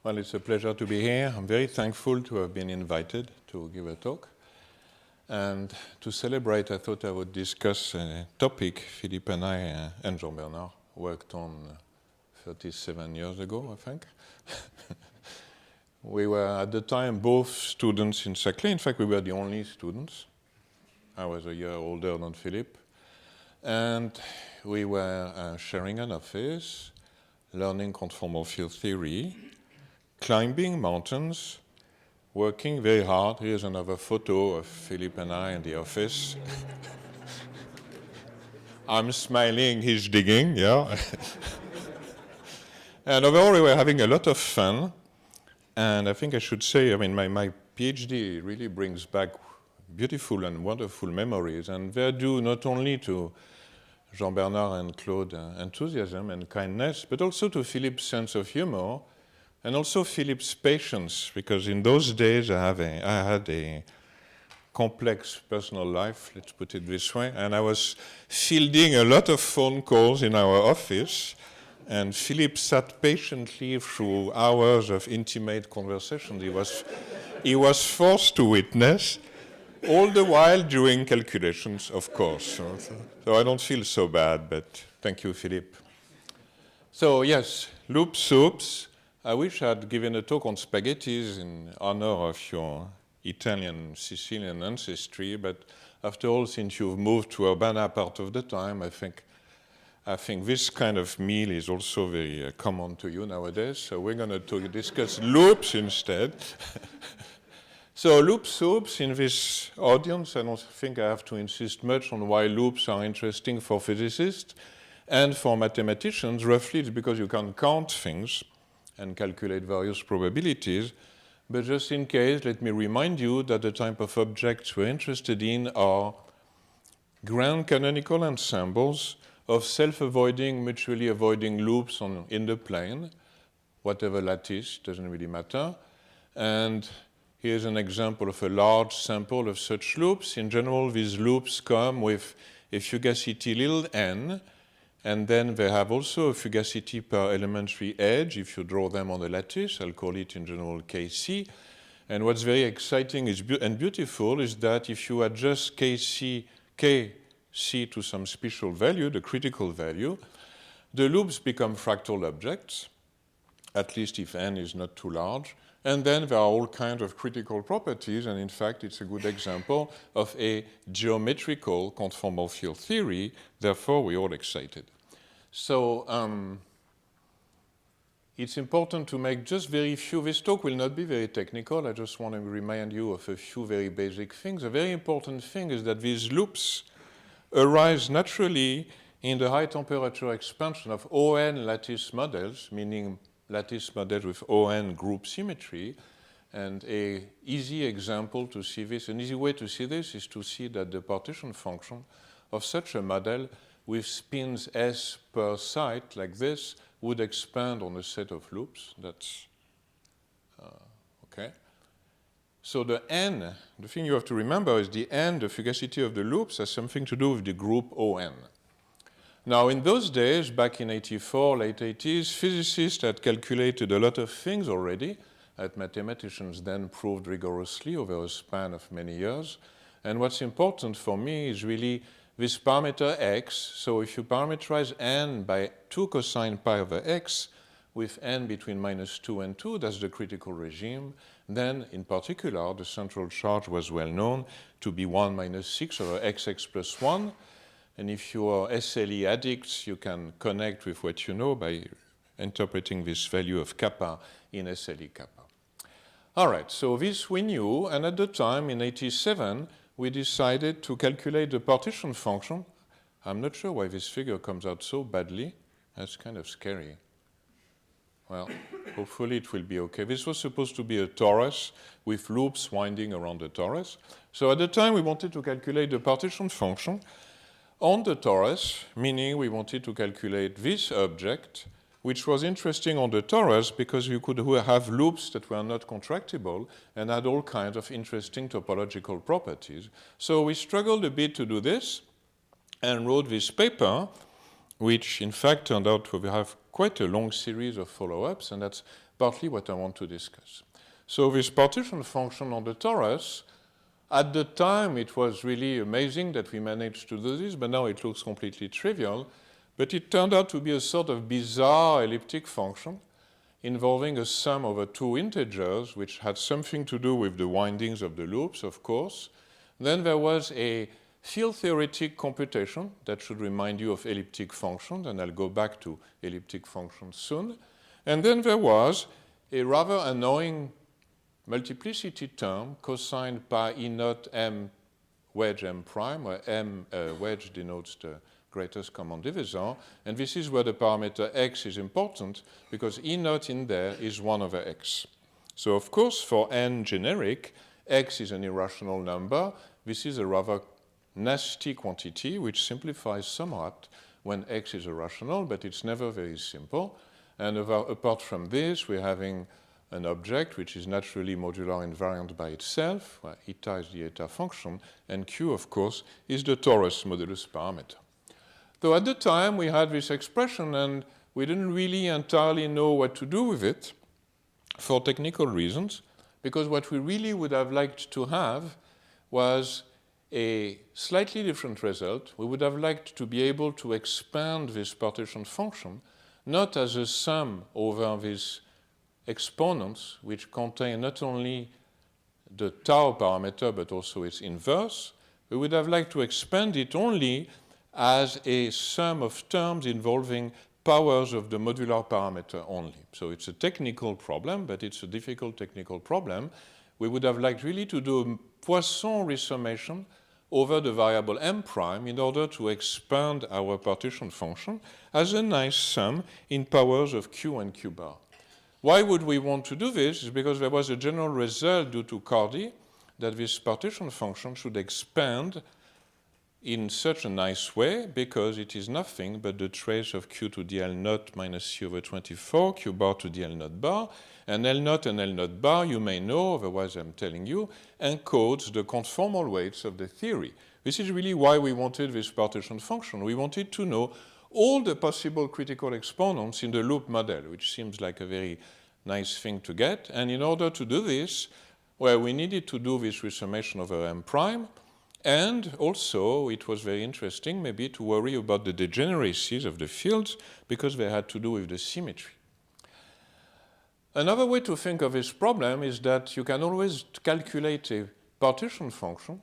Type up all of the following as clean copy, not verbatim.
Well, it's a pleasure to be here. I'm very thankful to have been invited to give a talk. And to celebrate, I thought I would discuss a topic Philippe and I and Jean-Bernard worked on 37 years ago, I think. We were, at the time, both students in Saclay. In fact, we were the only students. I was a year older than Philippe. And we were sharing an office, learning conformal field theory, climbing mountains, working very hard. Here's another photo of Philippe and I in the office. I'm smiling, he's digging, yeah. And overall, we were having a lot of fun. And I think I should say, I mean, my PhD really brings back beautiful and wonderful memories. And they're due not only to Jean-Bernard and Claude's enthusiasm and kindness, but also to Philippe's sense of humor, and also Philippe's patience, because in those days I had a complex personal life, let's put it this way, and I was fielding a lot of phone calls in our office, and Philippe sat patiently through hours of intimate conversations he was forced to witness, all the while doing calculations, of course. So I don't feel so bad, but thank you, Philippe. So yes, loop soups. I wish I had given a talk on spaghettis in honor of your Italian, Sicilian ancestry, but after all, since you've moved to Urbana part of the time, I think this kind of meal is also very common to you nowadays, so we're going to discuss loops instead. So loop soups in this audience, I don't think I have to insist much on why loops are interesting for physicists and for mathematicians. Roughly, it's because you can count things and calculate various probabilities. But just in case, let me remind you that the type of objects we're interested in are grand canonical ensembles of self-avoiding, mutually avoiding loops in the plane, whatever lattice, doesn't really matter. And here's an example of a large sample of such loops. In general, these loops come with a fugacity little n, and then they have also a fugacity per elementary edge if you draw them on a lattice. I'll call it in general Kc. And what's very exciting and beautiful is that if you adjust Kc to some special value, the critical value, the loops become fractal objects, at least if n is not too large. And then there are all kinds of critical properties, and in fact, it's a good example of a geometrical conformal field theory. Therefore, we're all excited. So it's important to make just very few. This talk will not be very technical. I just want to remind you of a few very basic things. A very important thing is that these loops arise naturally in the high temperature expansion of ON lattice models, meaning lattice models with ON group symmetry. And an easy example to see this, an easy way to see this is to see that the partition function of such a model with spins S per site like this would expand on a set of loops. That's okay. So the n, the thing you have to remember is the n, the fugacity of the loops, has something to do with the group ON. Now, in those days, back in 84, late 80s, physicists had calculated a lot of things already that mathematicians then proved rigorously over a span of many years. And what's important for me is really this parameter x. So if you parameterize n by 2 cosine pi over x, with n between -2 and 2, that's the critical regime, then in particular, the central charge was well known to be 1 minus 6 over xx plus 1. And if you are SLE addicts, you can connect with what you know by interpreting this value of kappa in SLE kappa. All right, so this we knew, and at the time, in 87, we decided to calculate the partition function. I'm not sure why this figure comes out so badly. That's kind of scary. Well, hopefully it will be okay. This was supposed to be a torus with loops winding around the torus. So at the time, we wanted to calculate the partition function on the torus, meaning we wanted to calculate this object, which was interesting on the torus because you could have loops that were not contractible and had all kinds of interesting topological properties. So we struggled a bit to do this and wrote this paper, which in fact turned out to have quite a long series of follow-ups, and that's partly what I want to discuss. So this partition function on the torus, at the time it was really amazing that we managed to do this, but now it looks completely trivial. But it turned out to be a sort of bizarre elliptic function involving a sum over two integers, which had something to do with the windings of the loops, of course. Then there was a field theoretic computation that should remind you of elliptic functions, and I'll go back to elliptic functions soon. And then there was a rather annoying multiplicity term cosigned by E naught m wedge m prime, where m wedge denotes the greatest common divisor, and this is where the parameter x is important, because E naught in there is 1 over x. So of course, for n generic, x is an irrational number. This is a rather nasty quantity, which simplifies somewhat when x is irrational, but it's never very simple. And apart from this, we're having an object which is naturally modular invariant by itself, where eta is the eta function, and q, of course, is the torus modulus parameter. So at the time, we had this expression, and we didn't really entirely know what to do with it for technical reasons, because what we really would have liked to have was a slightly different result. We would have liked to be able to expand this partition function, not as a sum over these exponents, which contain not only the tau parameter, but also its inverse. We would have liked to expand it only as a sum of terms involving powers of the modular parameter only. So it's a technical problem, but it's a difficult technical problem. We would have liked really to do a Poisson resummation over the variable m prime in order to expand our partition function as a nice sum in powers of q and q bar. Why would we want to do this? Is because there was a general result due to Cardy that this partition function should expand in such a nice way, because it is nothing but the trace of q to the L naught minus c over 24, q bar to the L naught bar, and L naught bar, you may know, otherwise I'm telling you, encodes the conformal weights of the theory. This is really why we wanted this partition function. We wanted to know all the possible critical exponents in the loop model, which seems like a very nice thing to get. And in order to do this, well, we needed to do this resummation over m prime. And also, it was very interesting maybe to worry about the degeneracies of the fields, because they had to do with the symmetry. Another way to think of this problem is that you can always calculate a partition function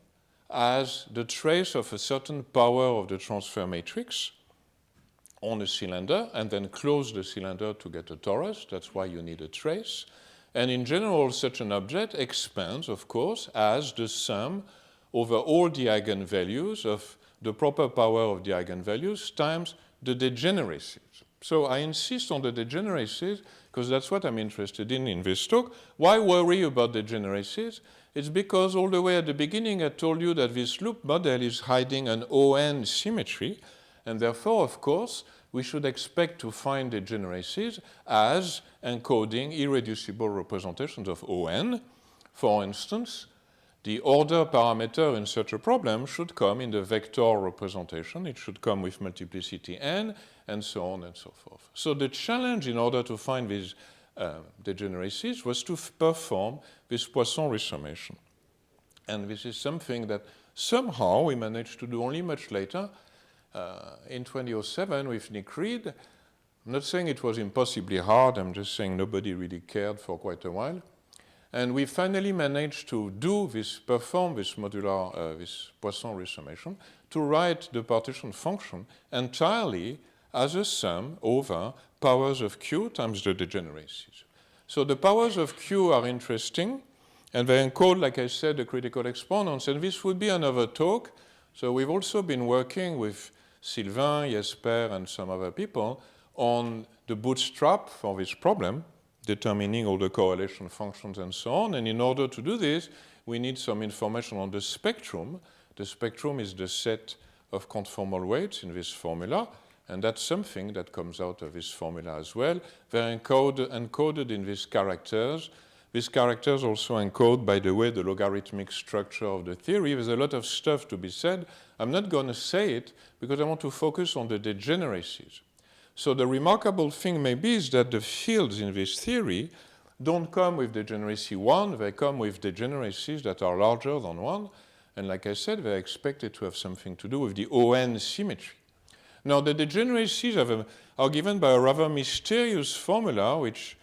as the trace of a certain power of the transfer matrix on a cylinder, and then close the cylinder to get a torus. That's why you need a trace. And in general, such an object expands, of course, as the sum over all the eigenvalues of the proper power of the eigenvalues times the degeneracies. So I insist on the degeneracies because that's what I'm interested in this talk. Why worry about degeneracies? It's because all the way at the beginning I told you that this loop model is hiding an ON symmetry, and therefore, of course, we should expect to find degeneracies as encoding irreducible representations of ON. For instance, the order parameter in such a problem should come in the vector representation. It should come with multiplicity n, and so on and so forth. So the challenge in order to find these degeneracies was to perform this Poisson resummation. And this is something that somehow we managed to do only much later, in 2007 with Nick Reed. I'm not saying it was impossibly hard, I'm just saying nobody really cared for quite a while. And we finally managed to do this, perform this modular, this Poisson resummation, to write the partition function entirely as a sum over powers of q times the degeneracies. So the powers of q are interesting, and they encode, like I said, the critical exponents, and this would be another talk. So we've also been working with Sylvain, Jesper, and some other people on the bootstrap for this problem, determining all the correlation functions and so on. And in order to do this, we need some information on the spectrum. The spectrum is the set of conformal weights in this formula, and that's something that comes out of this formula as well. They're encoded in these characters. These characters also encode, by the way, the logarithmic structure of the theory. There's a lot of stuff to be said. I'm not going to say it because I want to focus on the degeneracies. So the remarkable thing maybe is that the fields in this theory don't come with degeneracy 1, they come with degeneracies that are larger than 1. And like I said, they're expected to have something to do with the ON symmetry. Now, the degeneracies are given by a rather mysterious formula, which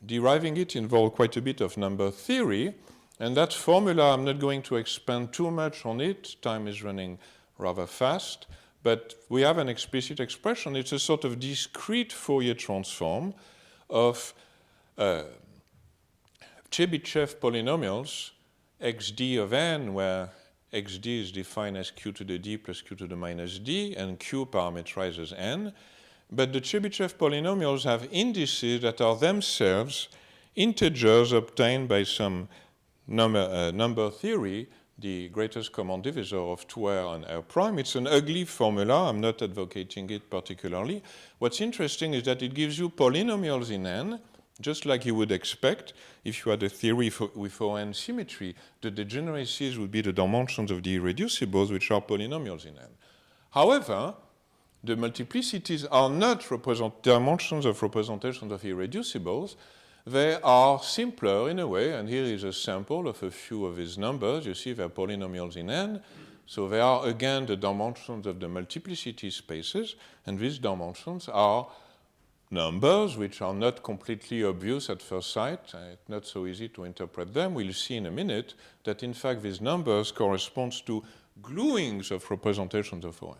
deriving it involves quite a bit of number theory. And that formula, I'm not going to expand too much on it. Time is running rather fast. But we have an explicit expression. It's a sort of discrete Fourier transform of Chebyshev polynomials, xd of n, where xd is defined as q to the d plus q to the minus d, and q parameterizes n. But the Chebyshev polynomials have indices that are themselves integers obtained by some number theory, the greatest common divisor of 2r and r prime. It's an ugly formula. I'm not advocating it particularly. What's interesting is that it gives you polynomials in n, just like you would expect if you had a theory with ON symmetry. The degeneracies would be the dimensions of the irreducibles, which are polynomials in n. However, the multiplicities are not dimensions of representations of irreducibles. They are simpler in a way, and here is a sample of a few of these numbers. You see they're polynomials in n, so they are again the dimensions of the multiplicity spaces, and these dimensions are numbers which are not completely obvious at first sight. It's not so easy to interpret them. We'll see in a minute that in fact these numbers correspond to gluings of representations of ON.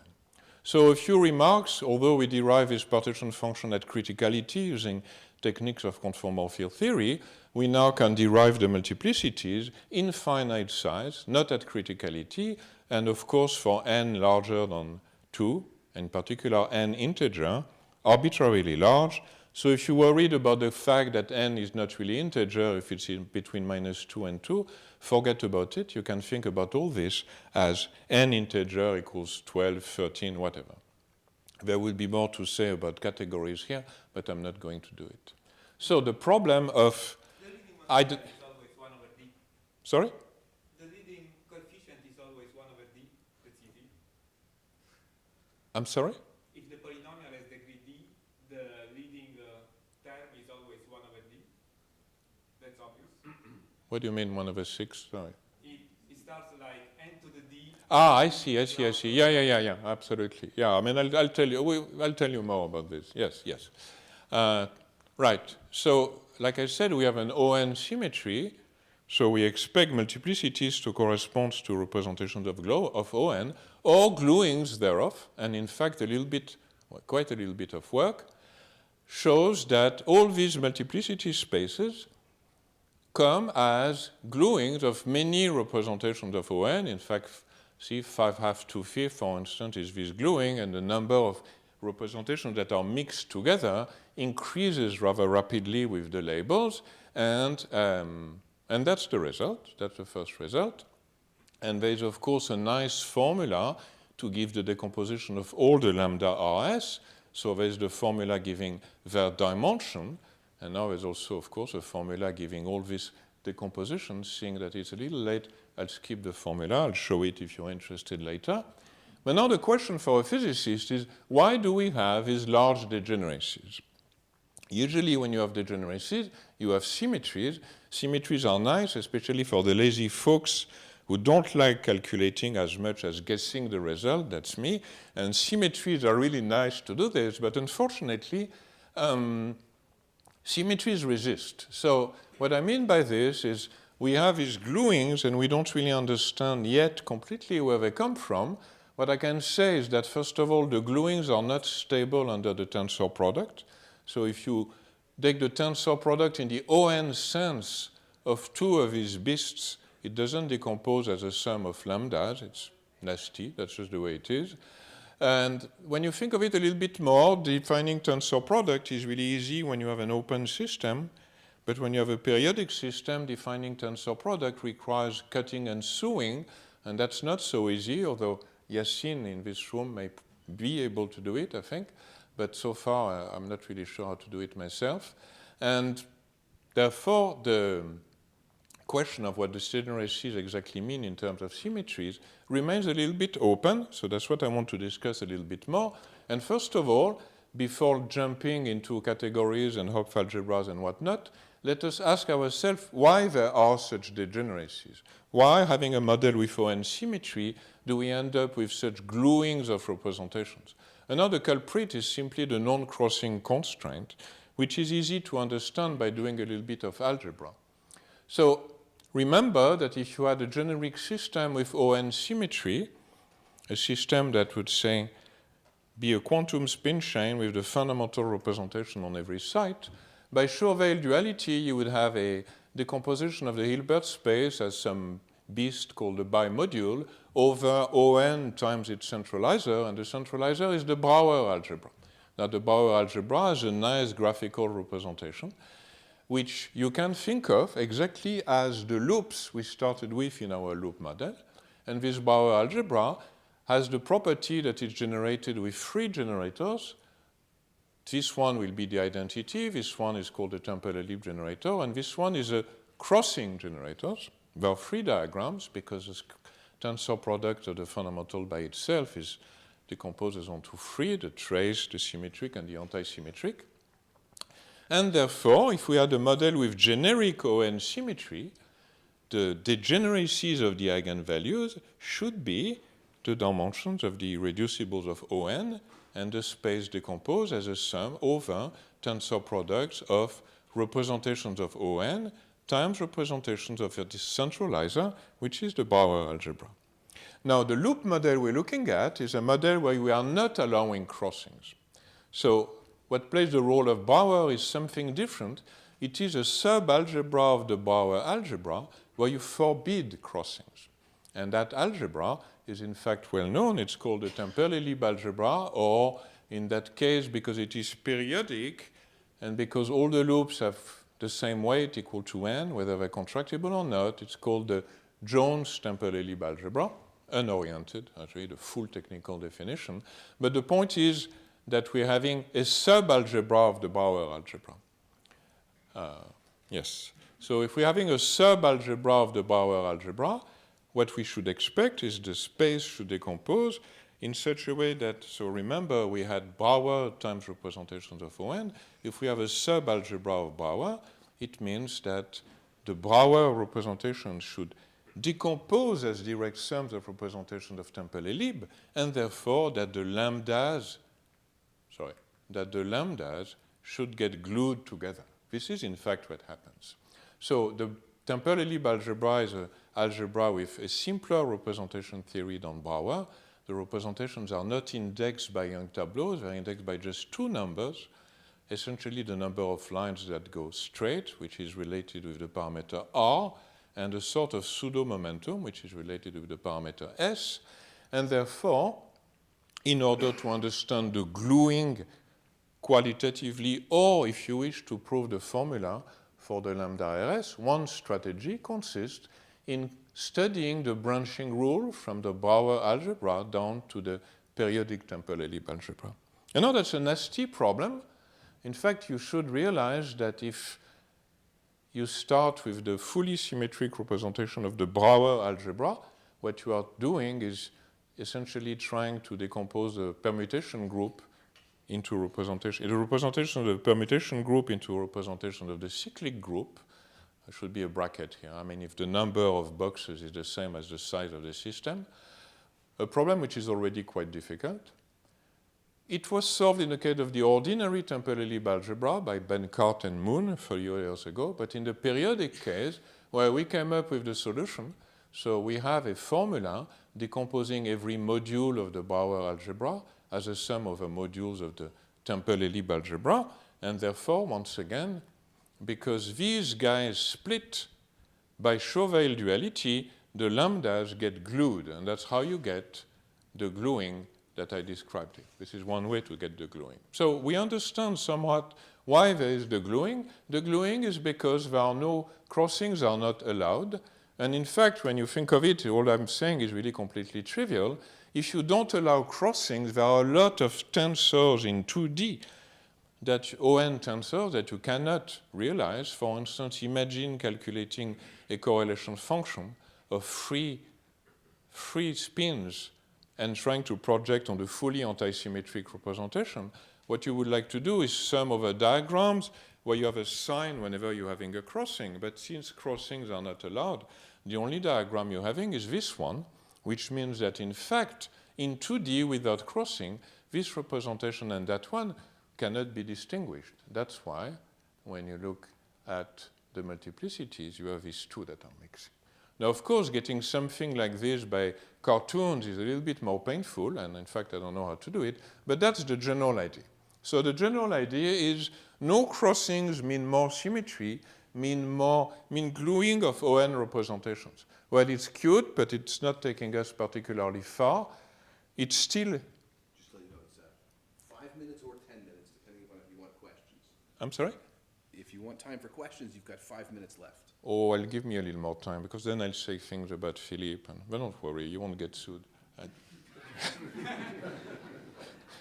So a few remarks. Although we derive this partition function at criticality using techniques of conformal field theory, we now can derive the multiplicities in finite size, not at criticality, and of course for n larger than 2, in particular n integer, arbitrarily large. So if you're worried about the fact that n is not really integer, if it's in between minus 2 and 2, forget about it. You can think about all this as n integer equals 12, 13, whatever. There will be more to say about categories here, but I'm not going to do it. So the problem of... The leading coefficient is always 1 over d. Sorry? The leading coefficient is always 1 over d. That's easy. I'm sorry? If the polynomial has degree d, the leading term is always 1 over d. That's obvious. What do you mean 1 over 6? Sorry. It starts like n to the d. Ah, I see. Yeah, absolutely. Yeah, I mean, I'll tell you more about this. Yes. Right. So, like I said, we have an ON symmetry. So we expect multiplicities to correspond to representations of ON or gluings thereof. And in fact, quite a little bit of work shows that all these multiplicity spaces come as gluings of many representations of ON. In fact, see 5/2 2/5, for instance, is this gluing, and the number of representations that are mixed together increases rather rapidly with the labels, and that's the result. That's the first result. And there's, of course, a nice formula to give the decomposition of all the lambda RS. So there's the formula giving their dimension, and now there's also, of course, a formula giving all this decomposition. Seeing that it's a little late, I'll skip the formula. I'll show it if you're interested later. But now the question for a physicist is, why do we have these large degeneracies? Usually when you have degeneracies, you have symmetries. Symmetries are nice, especially for the lazy folks who don't like calculating as much as guessing the result. That's me. And symmetries are really nice to do this, but unfortunately, symmetries resist. So what I mean by this is we have these gluings, and we don't really understand yet completely where they come from. What I can say is that, first of all, the gluings are not stable under the tensor product. So if you take the tensor product in the ON sense of two of these beasts, it doesn't decompose as a sum of lambdas. It's nasty. That's just the way it is. And when you think of it a little bit more, defining tensor product is really easy when you have an open system. But when you have a periodic system, defining tensor product requires cutting and sewing. And that's not so easy, although Yassine in this room may be able to do it, I think. But so far, I'm not really sure how to do it myself. And therefore, the question of what the degeneracies exactly mean in terms of symmetries remains a little bit open. So that's what I want to discuss a little bit more. And first of all, before jumping into categories and Hopf algebras and whatnot, let us ask ourselves why there are such degeneracies. Why, having a model with ON symmetry, do we end up with such gluings of representations? Another culprit is simply the non-crossing constraint, which is easy to understand by doing a little bit of algebra. So remember that if you had a generic system with ON symmetry, a system that would say be a quantum spin chain with the fundamental representation on every site, by Chauvel duality you would have a decomposition of the Hilbert space as some beast called a bimodule over ON times its centralizer, and the centralizer is the Brouwer algebra. Now the Brouwer algebra is a nice graphical representation which you can think of exactly as the loops we started with in our loop model, and this Brouwer algebra has the property that it's generated with three generators. This one will be the identity, this one is called the Temple-Ellipse generator, and this one is a crossing generator. There are three diagrams because the tensor product of the fundamental by itself is decomposes onto three, the trace, the symmetric, and the anti-symmetric. And therefore, if we had a model with generic ON symmetry, the degeneracies of the eigenvalues should be the dimensions of the irreducibles of ON, and the space decomposed as a sum over tensor products of representations of ON times representations of the centralizer, which is the Brouwer algebra. Now, the loop model we're looking at is a model where we are not allowing crossings. So what plays the role of Brouwer is something different. It is a sub-algebra of the Brouwer algebra where you forbid crossings. And that algebra is in fact well known. It's called the Temple-Ellipse algebra, or in that case, because it is periodic and because all the loops have the same weight equal to n, whether they're contractible or not, it's called the Jones Temple-Ellipse algebra, unoriented, actually the full technical definition. But the point is that we're having a sub-algebra of the Brouwer algebra. Yes. So if we're having a sub-algebra of the Brouwer algebra, what we should expect is the space should decompose in such a way that, so remember we had Brouwer times representations of ON. If we have a sub-algebra of Brouwer, it means that the Brouwer representation should decompose as direct sums of representations of Temple-Ellipse, and therefore that the lambdas should get glued together. This is in fact what happens. So the Temple-Ellipse algebra is an algebra with a simpler representation theory than Brouwer. The representations are not indexed by Young tableaus, they're indexed by just two numbers, essentially the number of lines that go straight, which is related with the parameter R, and a sort of pseudo-momentum, which is related with the parameter S. And therefore, in order to understand the gluing qualitatively, or if you wish to prove the formula for the lambda RS, one strategy consists in studying the branching rule from the Brouwer algebra down to the periodic Temple-Ellipse algebra. You know, that's a nasty problem. In fact, you should realize that if you start with the fully symmetric representation of the Brouwer algebra, what you are doing is essentially trying to decompose the permutation group into representation, the representation of the permutation group into a representation of the cyclic group. There should be a bracket here. I mean, if the number of boxes is the same as the size of the system, a problem which is already quite difficult. It was solved in the case of the ordinary Temple-Ellipse algebra by Benkart and Moon a few years ago, but in the periodic case, where we came up with the solution, so we have a formula decomposing every module of the Brouwer algebra as a sum of the modules of the Temple-Ellipse algebra, and therefore, once again, because these guys split by Chauvel duality, the lambdas get glued, and that's how you get the gluing that I described here. This is one way to get the gluing. So we understand somewhat why there is the gluing. The gluing is because there are no crossings are not allowed. And in fact, when you think of it, all I'm saying is really completely trivial. If you don't allow crossings, there are a lot of tensors in 2D, that ON tensors that you cannot realize. For instance, imagine calculating a correlation function of three spins and trying to project on the fully anti-symmetric representation, what you would like to do is sum over diagrams where you have a sign whenever you're having a crossing. But since crossings are not allowed, the only diagram you're having is this one, which means that in fact, in 2D without crossing, this representation and that one cannot be distinguished. That's why when you look at the multiplicities, you have these two that are mixing. Now, of course, getting something like this by cartoons is a little bit more painful, and in fact, I don't know how to do it, but that's the general idea. So the general idea is no crossings mean more symmetry, mean gluing of ON representations. Well, it's cute, but it's not taking us particularly far. It's still... Just so you know, it's 5 minutes or 10 minutes, depending on if you want questions. I'm sorry? If you want time for questions, you've got 5 minutes left. Oh, I'll give me a little more time, because then I'll say things about Philippe. But don't worry, you won't get sued.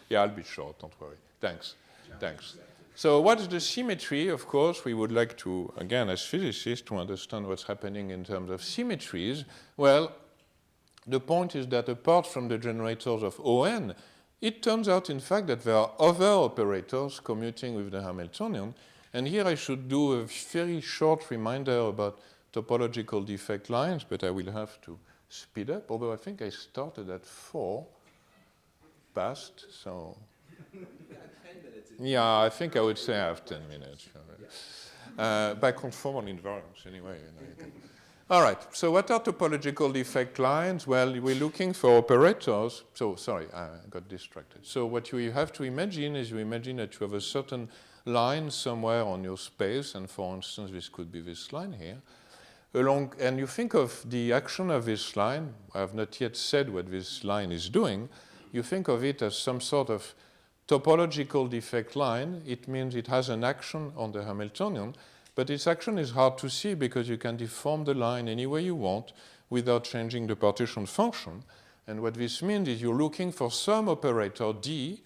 Yeah, I'll be short, don't worry. Thanks. Thanks. So what's the symmetry? Of course, we would like to, again, as physicists, to understand what's happening in terms of symmetries. Well, the point is that apart from the generators of ON, it turns out, in fact, that there are other operators commuting with the Hamiltonian. And here I should do a very short reminder about topological defect lines, but I will have to speed up, although I think I started at 4 past, so... Yeah, I think I would say I have 10 minutes. By conformal invariance, anyway. All right, so what are topological defect lines? Well, we're looking for operators. So, sorry, I got distracted. So what you have to imagine is you imagine that you have a certain line somewhere on your space, and for instance, this could be this line here. And you think of the action of this line. I have not yet said what this line is doing. You think of it as some sort of topological defect line. It means it has an action on the Hamiltonian, but its action is hard to see because you can deform the line any way you want without changing the partition function. And what this means is you're looking for some operator D,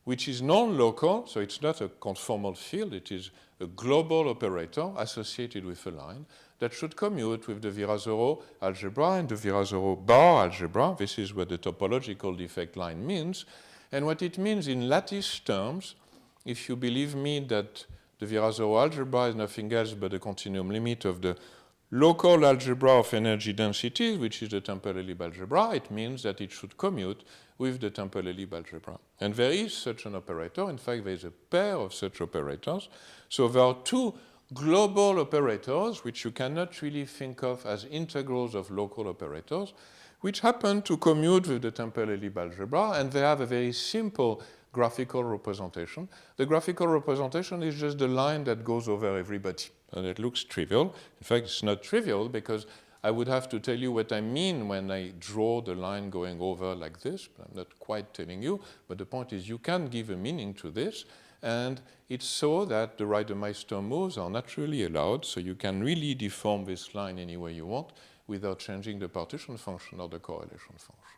which is non-local, so it's not a conformal field, it is a global operator associated with a line that should commute with the Virasoro algebra and the Virasoro bar algebra. This is what the topological defect line means. And what it means in lattice terms, if you believe me that the Virasoro algebra is nothing else but the continuum limit of the local algebra of energy densities, which is the Temple-Ellib algebra, it means that it should commute with the Temple-Ellib algebra. And there is such an operator. In fact, there is a pair of such operators. So there are two global operators, which you cannot really think of as integrals of local operators, which happen to commute with the Temple-Ellib algebra, and they have a very simple graphical representation. The graphical representation is just the line that goes over everybody. And it looks trivial. In fact, it's not trivial because I would have to tell you what I mean when I draw the line going over like this, but I'm not quite telling you. But the point is you can give a meaning to this, and it's so that the Reidemeister moves are naturally allowed, so you can really deform this line any way you want without changing the partition function or the correlation function.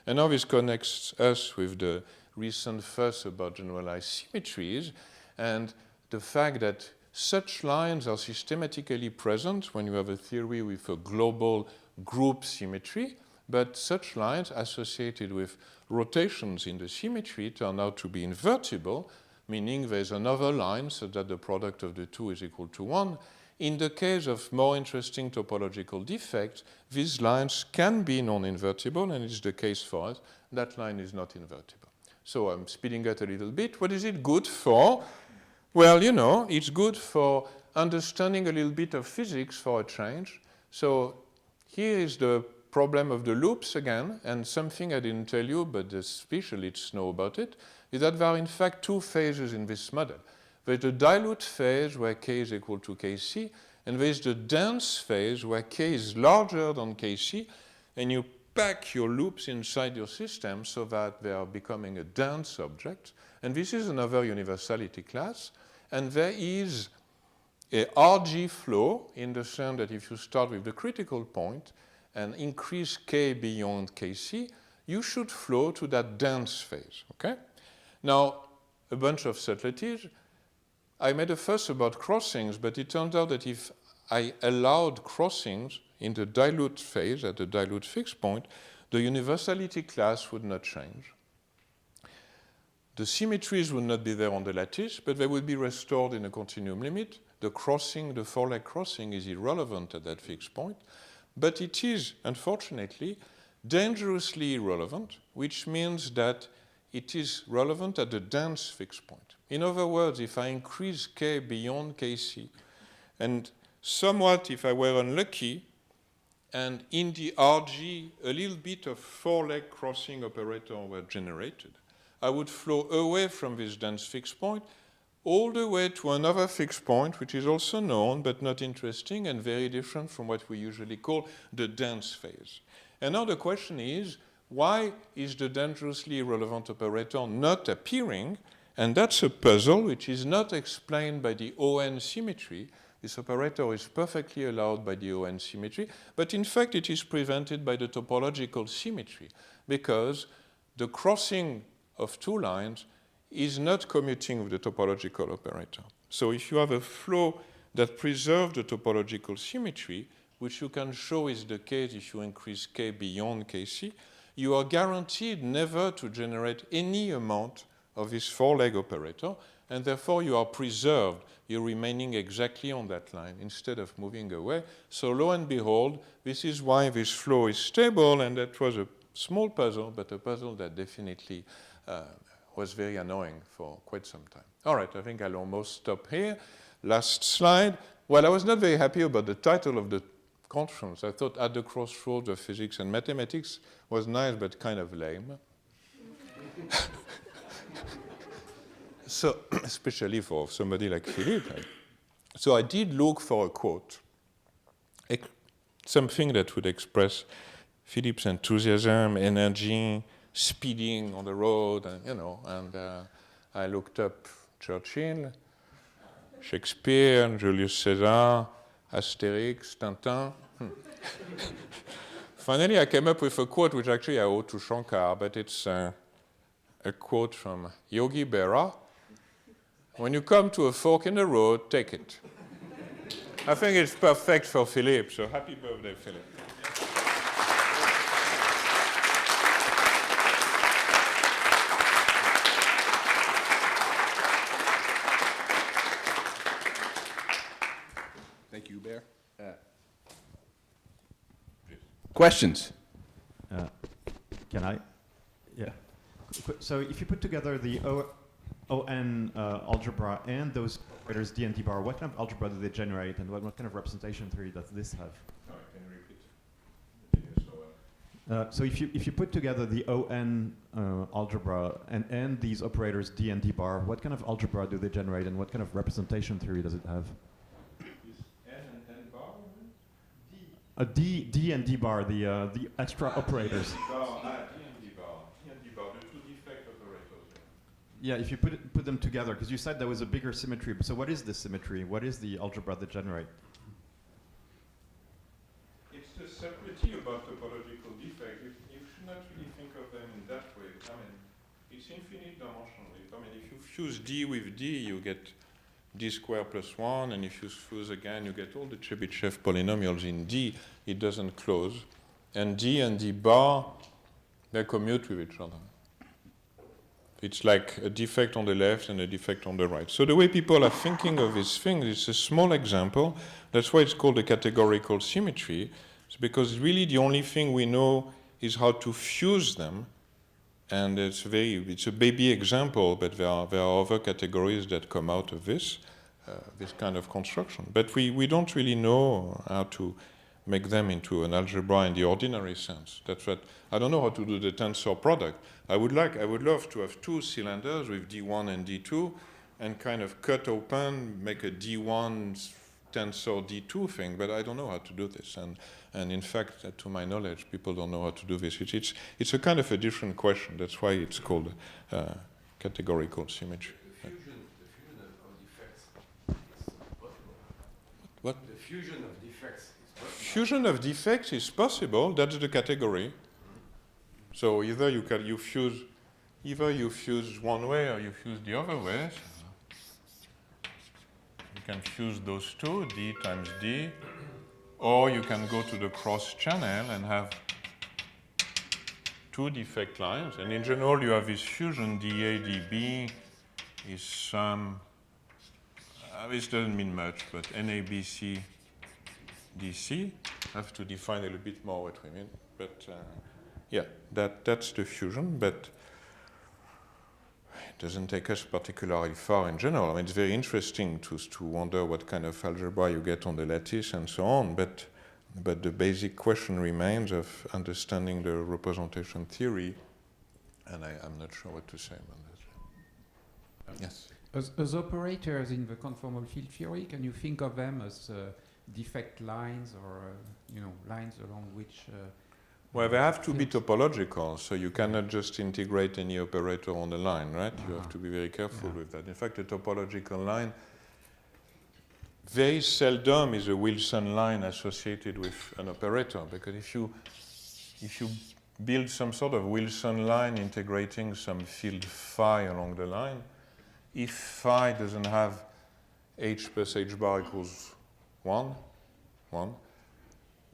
And now this connects us with the recent fuss about generalized symmetries and the fact that such lines are systematically present when you have a theory with a global group symmetry, but such lines associated with rotations in the symmetry turn out to be invertible, meaning there's another line so that the product of the two is equal to 1. In the case of more interesting topological defects, these lines can be non-invertible, and it's the case for us. That line is not invertible. So I'm speeding up a little bit. What is it good for? Well, you know, it's good for understanding a little bit of physics for a change. So here is the problem of the loops again, and something I didn't tell you, but the specialists know about it, is that there are in fact two phases in this model. There's the dilute phase where k is equal to kc, and there's the dense phase where k is larger than kc, and you pack your loops inside your system so that they are becoming a dense object. And this is another universality class. And there is a RG flow in the sense that if you start with the critical point and increase k beyond kc, you should flow to that dense phase. Okay? Now, a bunch of subtleties. I made a fuss about crossings, but it turns out that if I allowed crossings in the dilute phase, at the dilute fixed point, The universality class would not change. The symmetries would not be there on the lattice, but they would be restored in a continuum limit. The crossing, the four-leg crossing, is irrelevant at that fixed point, but it is, unfortunately, dangerously irrelevant, which means that it is relevant at the dense fixed point. In other words, if I increase k beyond kc, and somewhat, if I were unlucky, and in the RG, a little bit of four-leg crossing operator were generated, I would flow away from this dense fixed point all the way to another fixed point, which is also known but not interesting and very different from what we usually call the dense phase. And now the question is, why is the dangerously irrelevant operator not appearing? And that's a puzzle which is not explained by the ON symmetry. This operator is perfectly allowed by the ON symmetry, but in fact it is prevented by the topological symmetry, because the crossing of two lines is not commuting with the topological operator. So if you have a flow that preserves the topological symmetry, which you can show is the case if you increase k beyond kc, you are guaranteed never to generate any amount of this four-leg operator, and therefore you are preserved. You're remaining exactly on that line instead of moving away. So lo and behold, this is why this flow is stable, and that was a small puzzle, but a puzzle that definitely was very annoying for quite some time. All right, I think I'll almost stop here. Last slide. Well, I was not very happy about the title of the conference. I thought At the Crossroads of Physics and Mathematics was nice, but kind of lame. So, especially for somebody like Philippe. So I did look for a quote, something that would express Philippe's enthusiasm, energy, speeding on the road, and, and I looked up Churchill, Shakespeare, Julius Caesar, Asterix, Tintin. Finally, I came up with a quote which actually I owe to Shankar, but it's a quote from Yogi Berra. When you come to a fork in the road, take it. I think it's perfect for Philippe, so happy birthday, Philippe. Thank you, Hubert. Questions? Can I? Yeah. So if you put together the ON algebra and those operators D and D bar, what kind of algebra do they generate, and what kind of representation theory does this have? Can you repeat? So if you put together the ON algebra and these operators D and D bar, what kind of algebra do they generate, and what kind of representation theory does it have? D and D bar, the extra operators. D and D bar, the two defect operators. Yeah, if you put them together, because you said there was a bigger symmetry. So what is this symmetry? What is the algebra they generate? It's the separately about topological defect. You should not really think of them in that way. I mean, it's infinite dimensional. I mean, if you fuse D with D, you get D squared plus 1, and if you fuse again, you get all the Chebyshev polynomials in D. It doesn't close. And D bar, they commute with each other. It's like a defect on the left and a defect on the right. So the way people are thinking of this thing is a small example. That's why it's called a categorical symmetry. It's because really the only thing we know is how to fuse them. And it's a baby example, but there are other categories that come out of this kind of construction. But we don't really know how to make them into an algebra in the ordinary sense. That's what I don't know how to do the tensor product. I would love to have two cylinders with D1 and D2, and kind of cut open, make a D1 tensor D2 thing. But I don't know how to do this. And in fact, to my knowledge, people don't know how to do this. It's a kind of a different question. That's why it's called categorical symmetry. The fusion of defects is possible. What? The fusion of defects is possible. Fusion of defects is possible. That's the category. So either you fuse one way or you fuse the other way. You can fuse those two, D times D. Or you can go to the cross channel and have two defect lines, and in general you have this fusion dA dB is some, this doesn't mean much, but NABC DC. I have to define a little bit more what we mean, but yeah, that's the fusion, but it doesn't take us particularly far in general. I mean, it's very interesting to wonder what kind of algebra you get on the lattice and so on, but the basic question remains of understanding the representation theory, and I'm not sure what to say about that. Yes? As operators in the conformal field theory, can you think of them as defect lines or lines along which well, they have to be topological, so you cannot just integrate any operator on the line, right? You have to be very careful with that. In fact, a topological line very seldom is a Wilson line associated with an operator, because if you build some sort of Wilson line integrating some field phi along the line, if phi doesn't have h plus h bar equals 1,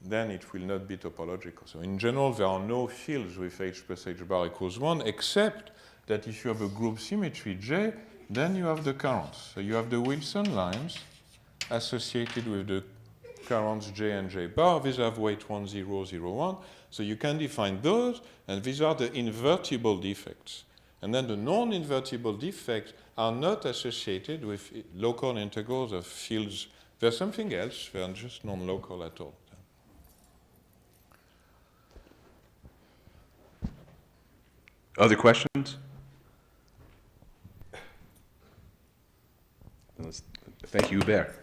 then it will not be topological. So in general, there are no fields with h plus h bar equals 1, except that if you have a group symmetry J, then you have the currents. So you have the Wilson lines associated with the currents J and J bar. These have weight 1, 0, 0, 1. So you can define those, and these are the invertible defects. And then the non-invertible defects are not associated with local integrals of fields. There's something else. They are just non-local at all. Other questions? Thank you, Hubert.